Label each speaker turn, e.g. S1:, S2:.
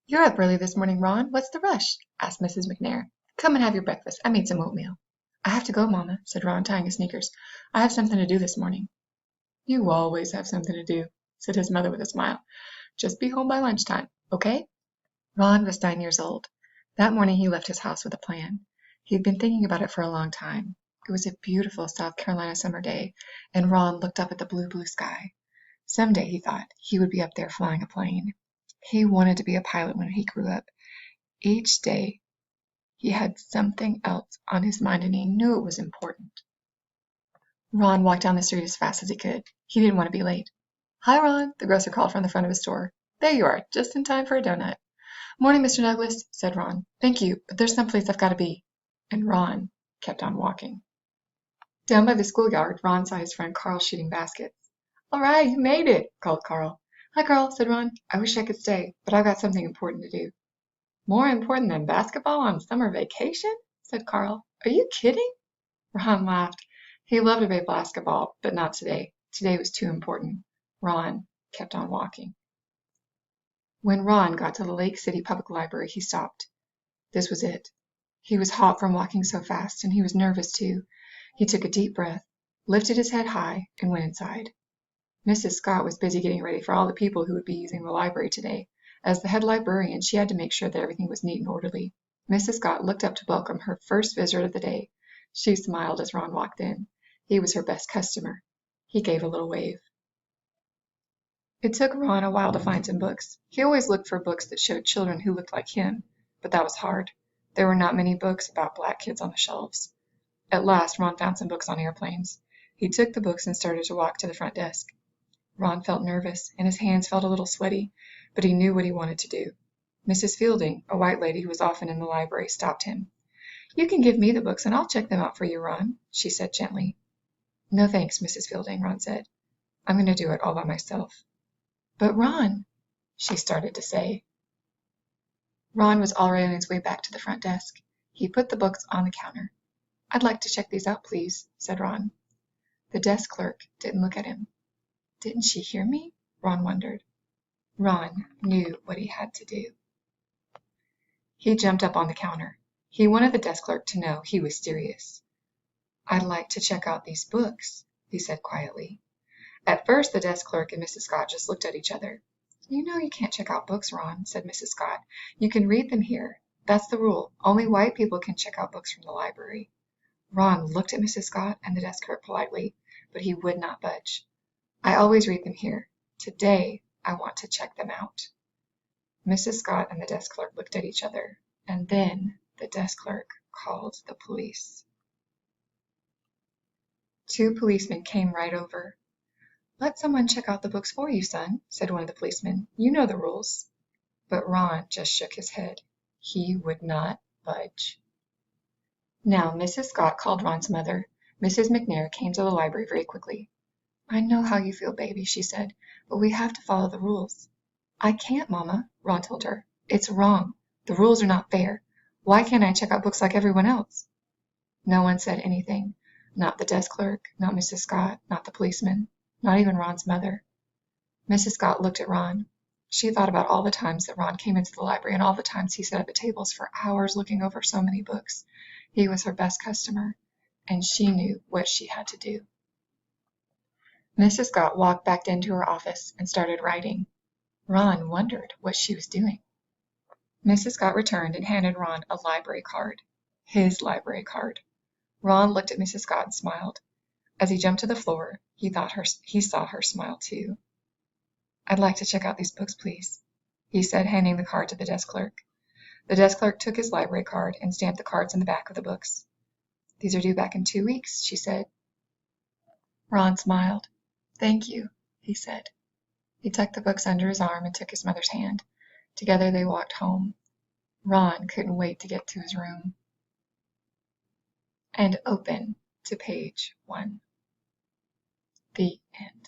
S1: "You're up early this morning, Ron. What's the rush?" asked Mrs. McNair. "Come and have your breakfast. I made some oatmeal." "I have to go, Mama," said Ron, tying his sneakers. "I have something to do this morning." "You always have something to do," said his mother with a smile. "Just be home by lunchtime, okay?" Ron was 9 years old. That morning he left his house with a plan. He had been thinking about it for a long time. It was a beautiful South Carolina summer day, and Ron looked up at the blue, blue sky. Someday, he thought, he would be up there flying a plane. He wanted to be a pilot when he grew up. Each day he had something else on his mind, and he knew it was important. Ron walked down the street as fast as he could. He didn't want to be late. "Hi, Ron," the grocer called from the front of his store. "There you are, just in time for a donut." "Morning, Mr. Douglas," said Ron. "Thank you, but there's some place I've got to be." And Ron kept on walking. Down by the schoolyard, Ron saw his friend Carl shooting baskets. "All right, you made it," called Carl. "Hi, Carl," said Ron. "I wish I could stay, but I've got something important to do." "More important than basketball on summer vacation?" said Carl. "Are you kidding?" Ron laughed. He loved to play basketball, but not today. Today was too important. Ron kept on walking. When Ron got to the Lake City Public Library, he stopped. This was it. He was hot from walking so fast, and he was nervous too. He took a deep breath, lifted his head high, and went inside. Mrs. Scott was busy getting ready for all the people who would be using the library today. As the head librarian, she had to make sure that everything was neat and orderly. Mrs. Scott looked up to welcome her first visitor of the day. She smiled as Ron walked in. He was her best customer. He gave a little wave. It took Ron a while to find some books. He always looked for books that showed children who looked like him, but that was hard. There were not many books about black kids on the shelves. At last, Ron found some books on airplanes. He took the books and started to walk to the front desk. Ron felt nervous, and his hands felt a little sweaty, but he knew what he wanted to do. Mrs. Fielding, a white lady who was often in the library, stopped him. "You can give me the books, and I'll check them out for you, Ron," she said gently. "No thanks, Mrs. Fielding," Ron said. "I'm going to do it all by myself." "But Ron," she started to say. Ron was already on his way back to the front desk. He put the books on the counter. "I'd like to check these out, please," said Ron. The desk clerk didn't look at him. Didn't she hear me? Ron wondered. Ron knew what he had to do. He jumped up on the counter. He wanted the desk clerk to know he was serious. "I'd like to check out these books," he said quietly. At first the desk clerk and Mrs. Scott just looked at each other. "You know you can't check out books, Ron," said Mrs. Scott. "You can read them here. That's the rule. Only white people can check out books from the library." Ron looked at Mrs. Scott and the desk clerk politely, but he would not budge. "I always read them here. Today I want to check them out." Mrs. Scott and the desk clerk looked at each other, and then the desk clerk called the police. Two policemen came right over. "Let someone check out the books for you, son," said one of the policemen. "You know the rules." But Ron just shook his head. He would not budge. Now Mrs. Scott called Ron's mother. Mrs. McNair came to the library very quickly. "I know how you feel, baby," she said, "but we have to follow the rules." "I can't, Mama," Ron told her. "It's wrong. The rules are not fair. Why can't I check out books like everyone else?" No one said anything. Not the desk clerk, not Mrs. Scott, not the policeman, not even Ron's mother. Mrs. Scott looked at Ron. She thought about all the times that Ron came into the library and all the times he sat at the tables for hours looking over so many books. He was her best customer, and she knew what she had to do. Mrs. Scott walked back into her office and started writing. Ron wondered what she was doing. Mrs. Scott returned and handed Ron a library card. His library card. Ron looked at Mrs. Scott and smiled. As he jumped to the floor, he saw her smile too. "I'd like to check out these books, please," he said, handing the card to the desk clerk. The desk clerk took his library card and stamped the cards on the back of the books. "These are due back in 2 weeks," she said. Ron smiled. "Thank you," he said. He tucked the books under his arm and took his mother's hand. Together they walked home. Ron couldn't wait to get to his room and open to page 1. The end.